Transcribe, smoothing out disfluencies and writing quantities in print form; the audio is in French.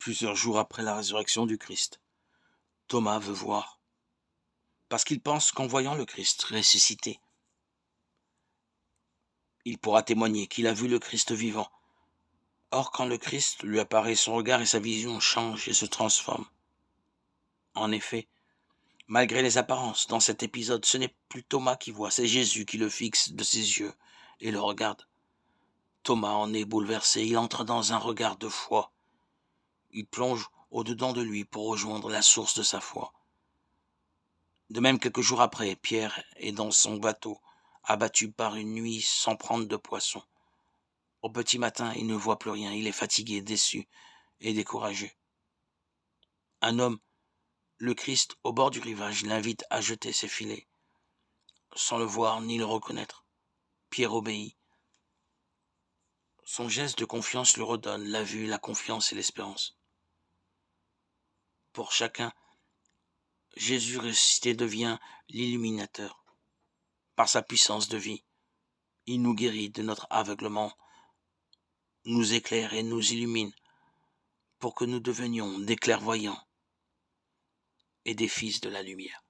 Plusieurs jours après la résurrection du Christ, Thomas veut voir, parce qu'il pense qu'en voyant le Christ ressuscité, il pourra témoigner qu'il a vu le Christ vivant. Or, quand le Christ lui apparaît, son regard et sa vision changent et se transforment. En effet, malgré les apparences, dans cet épisode, ce n'est plus Thomas qui voit, c'est Jésus qui le fixe de ses yeux et le regarde. Thomas en est bouleversé, il entre dans un regard de foi. Il plonge au-dedans de lui pour rejoindre la source de sa foi. De même, quelques jours après, Pierre est dans son bateau, abattu par une nuit sans prendre de poisson. Au petit matin, il ne voit plus rien, il est fatigué, déçu et découragé. Un homme, le Christ, au bord du rivage, l'invite à jeter ses filets. Sans le voir ni le reconnaître, Pierre obéit. Son geste de confiance lui redonne la vue, la confiance et l'espérance. Pour chacun, Jésus ressuscité devient l'illuminateur. Par sa puissance de vie, il nous guérit de notre aveuglement, nous éclaire et nous illumine pour que nous devenions des clairvoyants et des fils de la lumière.